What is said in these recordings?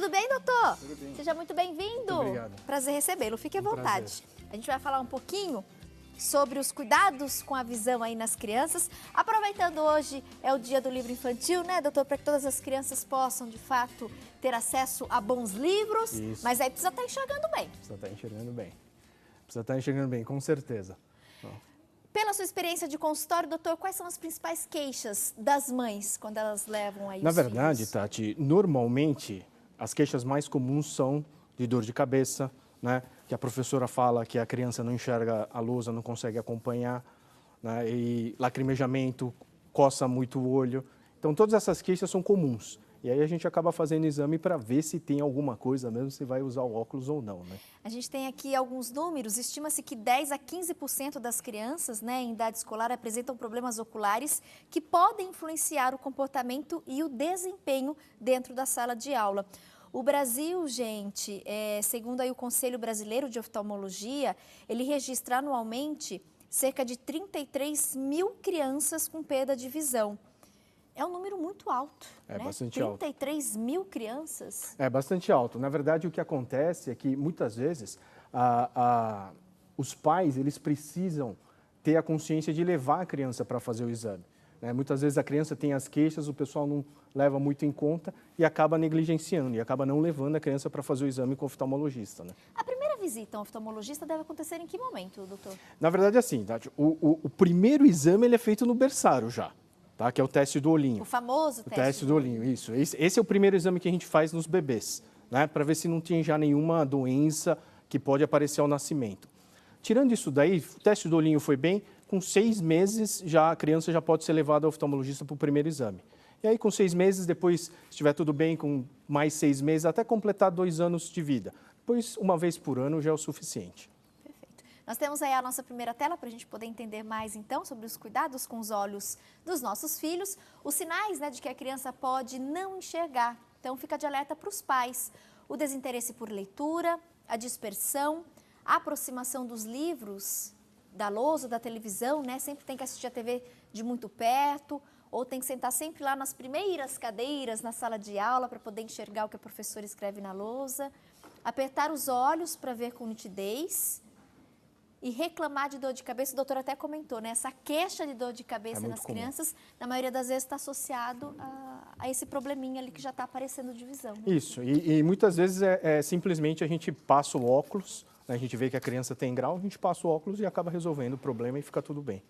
Tudo bem, doutor? Tudo bem. Seja muito bem-vindo. Obrigado. Prazer recebê-lo. Fique à vontade. Prazer. A gente vai falar um pouquinho sobre os cuidados com a visão aí nas crianças. Aproveitando hoje é o dia do livro infantil, né, doutor? Para que todas as crianças possam, de fato, ter acesso a bons livros. Isso. Mas aí precisa estar enxergando bem. Precisa estar enxergando bem. Precisa estar enxergando bem, com certeza. Pela sua experiência de consultório, doutor, quais são as principais queixas das mães quando elas levam aí Na os verdade, filhos? Tati, normalmente as queixas mais comuns são de dor de cabeça, né? Que a professora fala que a criança não enxerga a lousa, não consegue acompanhar, né? E lacrimejamento, coça muito o olho. Então, todas essas queixas são comuns. E aí a gente acaba fazendo exame para ver se tem alguma coisa mesmo, se vai usar o óculos ou não, né? A gente tem aqui alguns números. Estima-se que 10 a 15% das crianças, né, em idade escolar apresentam problemas oculares que podem influenciar o comportamento e o desempenho dentro da sala de aula. O Brasil, gente, segundo aí o Conselho Brasileiro de Oftalmologia, ele registra anualmente cerca de 33 mil crianças com perda de visão. É um número muito alto, É né? bastante alto. 33 mil crianças? É bastante alto. Na verdade, o que acontece é que muitas vezes os pais eles precisam ter a consciência de levar a criança para fazer o exame, né? Muitas vezes a criança tem as queixas, o pessoal não leva muito em conta e acaba negligenciando e acaba não levando a criança para fazer o exame com o oftalmologista, né? A primeira visita ao oftalmologista deve acontecer em que momento, doutor? Na verdade, assim, Tati, o primeiro exame ele é feito no berçário já, tá? Que é o teste do olhinho. O famoso O teste do olhinho, isso. Esse é o primeiro exame que a gente faz nos bebês, né? Para ver se não tem já nenhuma doença que pode aparecer ao nascimento. Tirando isso daí, o teste do olhinho foi bem, com 6 meses já a criança já pode ser levada ao oftalmologista para o primeiro exame. E aí com 6 meses, depois, se estiver tudo bem, com mais 6 meses, até completar 2 anos de vida. Depois, uma vez por ano já é o suficiente. Perfeito. Nós temos aí a nossa primeira tela para a gente poder entender mais, então, sobre os cuidados com os olhos dos nossos filhos. Os sinais, né, de que a criança pode não enxergar. Então, fica de alerta para os pais. O desinteresse por leitura, a dispersão, a aproximação dos livros, da lousa, da televisão, né? Sempre tem que assistir a TV de muito perto, ou tem que sentar sempre lá nas primeiras cadeiras na sala de aula para poder enxergar o que a professora escreve na lousa. Apertar os olhos para ver com nitidez e reclamar de dor de cabeça. O doutor até comentou, né? Essa queixa de dor de cabeça nas comum. crianças, na maioria das vezes está associado a esse probleminha ali que já está aparecendo de visão, né? Isso, e muitas vezes simplesmente a gente passa o óculos, né? A gente vê que a criança tem grau, a gente passa o óculos e acaba resolvendo o problema e fica tudo bem.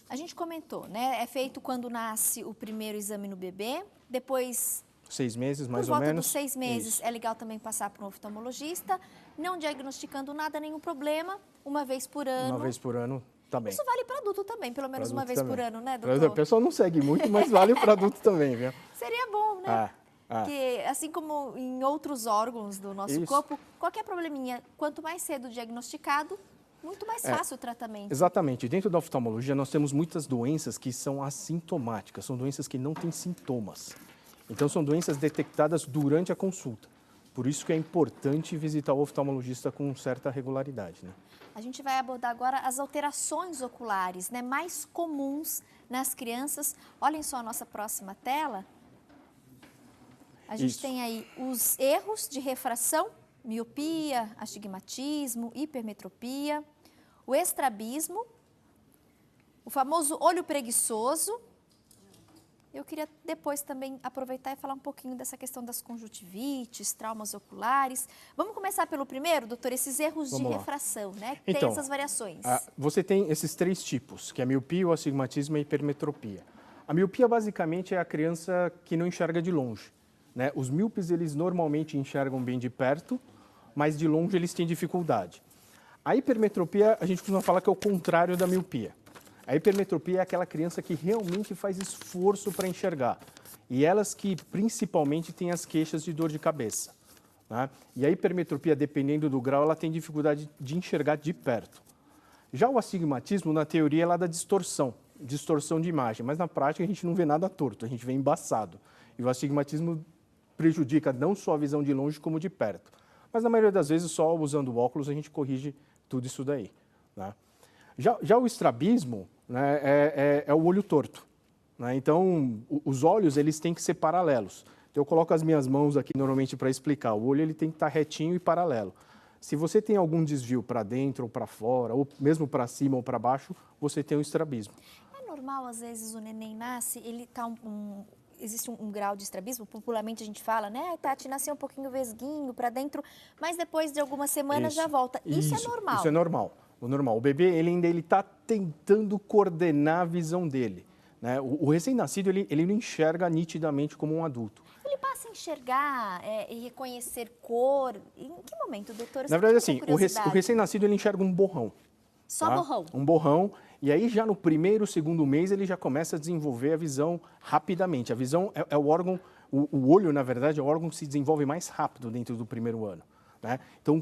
A gente comentou, né? É feito quando nasce o primeiro exame no bebê, depois 6 meses, mais por ou volta menos. dos 6 meses, Isso. é legal também passar para um oftalmologista, não diagnosticando nada, nenhum problema, uma vez por ano. Uma vez por ano, tá bem. Isso vale para adulto também, pelo menos Pra uma adulto vez por também. ano, né, Pra adulto, doutor? o pessoal não segue muito, mas vale para adulto também, viu? Seria bom, né? Ah. Porque, assim como em outros órgãos do nosso Isso. corpo, qualquer probleminha, quanto mais cedo diagnosticado, muito mais fácil o tratamento. Exatamente. Dentro da oftalmologia, nós temos muitas doenças que são assintomáticas, são doenças que não têm sintomas. Então, são doenças detectadas durante a consulta. Por isso que é importante visitar o oftalmologista com certa regularidade, né? A gente vai abordar agora as alterações oculares, né, mais comuns nas crianças. Olhem só a nossa próxima tela. A gente Isso. tem aí os erros de refração, miopia, astigmatismo, hipermetropia, o estrabismo, o famoso olho preguiçoso. Eu queria depois também aproveitar e falar um pouquinho dessa questão das conjuntivites, traumas oculares. Vamos começar pelo primeiro, doutor, esses erros de Vamos lá. refração, né? Tem Então, essas variações. Você tem esses 3 tipos, que é a miopia, o astigmatismo e a hipermetropia. A miopia, basicamente, é a criança que não enxerga de longe, né? Os míopes, eles normalmente enxergam bem de perto, mas de longe eles têm dificuldade. A hipermetropia, a gente costuma falar que é o contrário da miopia. A hipermetropia é aquela criança que realmente faz esforço para enxergar. E elas que principalmente têm as queixas de dor de cabeça, né? E a hipermetropia, dependendo do grau, ela tem dificuldade de enxergar de perto. Já o astigmatismo, na teoria, ela dá distorção de imagem, mas na prática a gente não vê nada torto, a gente vê embaçado. E o astigmatismo prejudica não só a visão de longe, como de perto. Mas na maioria das vezes, só usando óculos, a gente corrige tudo isso daí, né? Já o estrabismo, né, é o olho torto, né? Então, os olhos eles têm que ser paralelos. Então eu coloco as minhas mãos aqui normalmente para explicar. O olho ele tem que estar retinho e paralelo. Se você tem algum desvio para dentro ou para fora, ou mesmo para cima ou para baixo, você tem um estrabismo. É normal, às vezes, o neném nasce, ele tá existe um grau de estrabismo, popularmente a gente fala, né? A Tati nasceu um pouquinho vesguinho para dentro, mas depois de algumas semanas já volta. Isso é normal? Isso é normal. O normal. O bebê, ele ainda está tentando coordenar a visão dele. Né? O recém-nascido, ele não enxerga nitidamente como um adulto. Ele passa a enxergar e reconhecer cor? Em que momento, doutora? Na verdade, assim, o recém-nascido, ele enxerga um borrão. Só borrão? Um borrão. E aí, já no primeiro, segundo mês, ele já começa a desenvolver a visão rapidamente. A visão é o órgão, o olho, na verdade, é o órgão que se desenvolve mais rápido dentro do primeiro ano. Né? Então,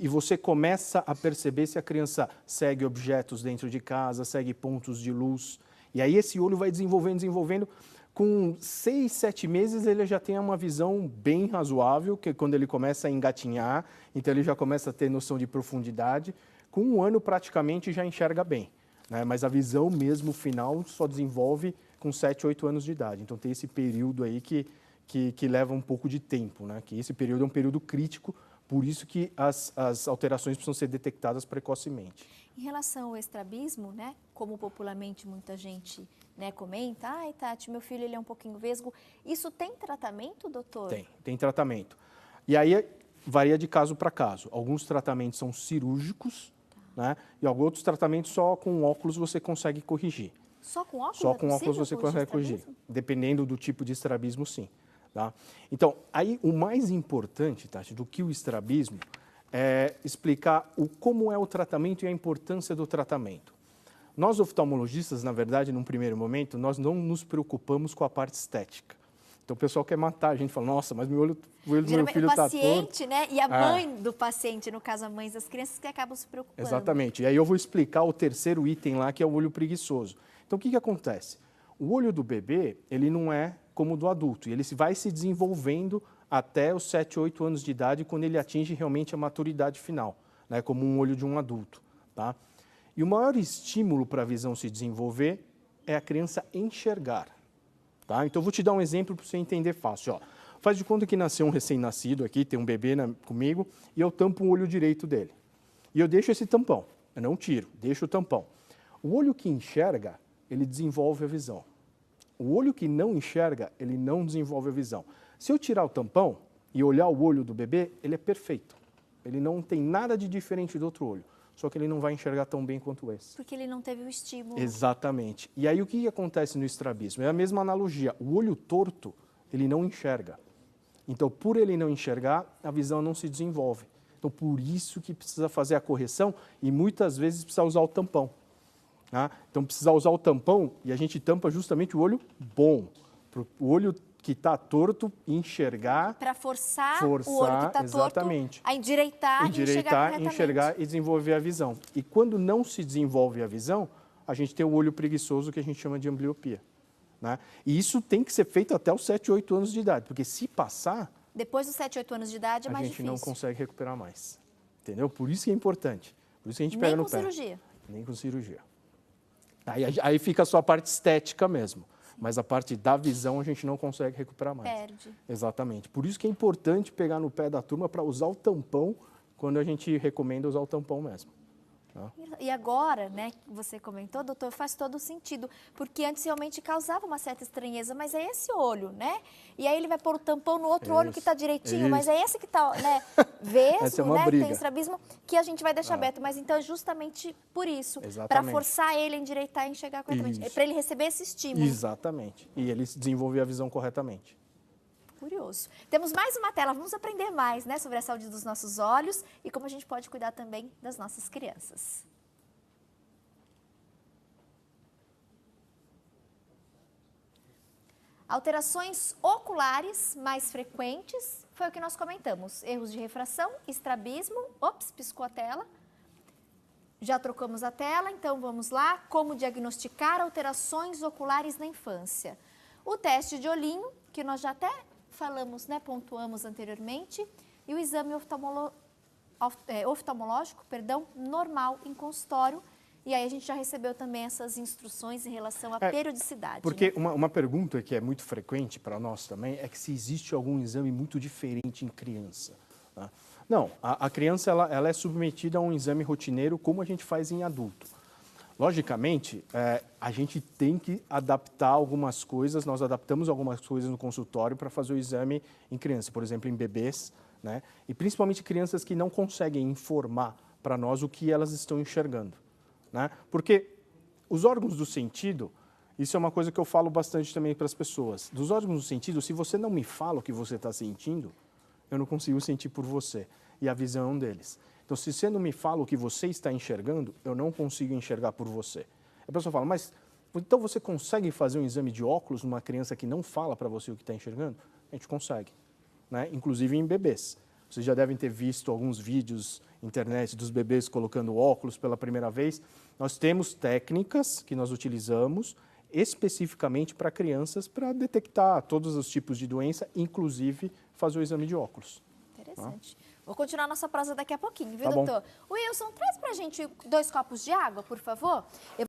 você começa a perceber se a criança segue objetos dentro de casa, segue pontos de luz. E aí, esse olho vai desenvolvendo. Com 6, 7 meses, ele já tem uma visão bem razoável, que é quando ele começa a engatinhar, então ele já começa a ter noção de profundidade. Com 1 ano, praticamente, já enxerga bem. Né? Mas a visão mesmo final só desenvolve com 7, 8 anos de idade. Então tem esse período aí que leva um pouco de tempo, né? Que esse período é um período crítico, por isso que as alterações precisam ser detectadas precocemente. Em relação ao estrabismo, né? Como popularmente muita gente, né, comenta, ai Tati, meu filho ele é um pouquinho vesgo. Isso tem tratamento, doutor? Tem tratamento. E aí varia de caso para caso. Alguns tratamentos são cirúrgicos, né? E alguns outros tratamentos só com óculos você consegue corrigir. Só com óculos? Só com óculos você consegue corrigir. Dependendo do tipo de estrabismo, sim. Tá? Então, aí o mais importante, Tati, do que o estrabismo é explicar como é o tratamento e a importância do tratamento. Nós oftalmologistas, na verdade, num primeiro momento, nós não nos preocupamos com a parte estética. Então o pessoal quer matar a gente, fala, nossa, mas o olho do meu filho está torto. O paciente, né? E a mãe do paciente, no caso a mãe das crianças, que acabam se preocupando. Exatamente. E aí eu vou explicar o terceiro item lá, que é o olho preguiçoso. Então o que acontece? O olho do bebê, ele não é como o do adulto, e ele vai se desenvolvendo até os 7, 8 anos de idade, quando ele atinge realmente a maturidade final, né? Como um olho de um adulto. Tá? E o maior estímulo para a visão se desenvolver é a criança enxergar. Tá? Então, eu vou te dar um exemplo para você entender fácil. Ó. Faz de conta que nasceu um recém-nascido aqui, tem um bebê comigo, e eu tampo o olho direito dele. E eu deixo esse tampão, eu não tiro, deixo o tampão. O olho que enxerga, ele desenvolve a visão. O olho que não enxerga, ele não desenvolve a visão. Se eu tirar o tampão e olhar o olho do bebê, ele é perfeito. Ele não tem nada de diferente do outro olho. Só que ele não vai enxergar tão bem quanto esse. Porque ele não teve o estímulo. Exatamente. E aí o que acontece no estrabismo? É a mesma analogia. O olho torto, ele não enxerga. Então, por ele não enxergar, a visão não se desenvolve. Então, por isso que precisa fazer a correção e muitas vezes precisa usar o tampão. Tá? Então, precisa usar o tampão e a gente tampa justamente o olho bom. Para o olho que está torto enxergar. Para forçar o olho que está torto a endireitar e enxergar e desenvolver a visão. E quando não se desenvolve a visão, a gente tem o olho preguiçoso, que a gente chama de ambliopia. Né? E isso tem que ser feito até os 7, 8 anos de idade, porque se passar... Depois dos 7, 8 anos de idade é mais difícil. A gente não consegue recuperar mais. Entendeu? Por isso que é importante. Por isso que a gente pega no pé. Nem com cirurgia? Nem com cirurgia. Aí fica só a parte estética mesmo. Mas a parte da visão a gente não consegue recuperar mais. Perde. Exatamente. Por isso que é importante pegar no pé da turma para usar o tampão quando a gente recomenda usar o tampão mesmo. Tá? E agora, né, que você comentou, doutor, faz todo sentido, porque antes realmente causava uma certa estranheza, mas é esse olho, né? E aí ele vai pôr o tampão no outro olho que está direitinho, mas é esse que está, né, vesgo, né, tem estrabismo, que a gente vai deixar aberto. Mas então é justamente por isso, para forçar ele a endireitar e enxergar corretamente, para ele receber esse estímulo. Exatamente, e ele desenvolver a visão corretamente. Curioso. Temos mais uma tela, vamos aprender mais, né, sobre a saúde dos nossos olhos e como a gente pode cuidar também das nossas crianças. Alterações oculares mais frequentes, foi o que nós comentamos. Erros de refração, estrabismo, ops, piscou a tela. Já trocamos a tela, então vamos lá. Como diagnosticar alterações oculares na infância? O teste de olhinho, que nós já até falamos, né, pontuamos anteriormente, e o exame oftalmológico, normal em consultório, E aí a gente já recebeu também essas instruções em relação à periodicidade. Porque né? uma pergunta que é muito frequente para nós também é que se existe algum exame muito diferente em criança. Tá? Não, a criança ela é submetida a um exame rotineiro como a gente faz em adulto. Logicamente, a gente tem que adaptar algumas coisas, nós adaptamos algumas coisas no consultório para fazer o exame em criança, por exemplo, em bebês, né? E principalmente crianças que não conseguem informar para nós o que elas estão enxergando, né? Porque os órgãos do sentido, isso é uma coisa que eu falo bastante também para as pessoas, dos órgãos do sentido, se você não me fala o que você está sentindo, eu não consigo sentir por você, e a visão é um deles. Então, se você não me fala o que você está enxergando, eu não consigo enxergar por você. A pessoa fala, mas então você consegue fazer um exame de óculos numa criança que não fala para você o que está enxergando? A gente consegue, né? Inclusive em bebês. Vocês já devem ter visto alguns vídeos na internet dos bebês colocando óculos pela primeira vez. Nós temos técnicas que nós utilizamos especificamente para crianças para detectar todos os tipos de doença, inclusive fazer o exame de óculos. Interessante. Vou continuar nossa prosa daqui a pouquinho, viu, Tá bom. doutor? Wilson, traz pra gente 2 copos de água, por favor.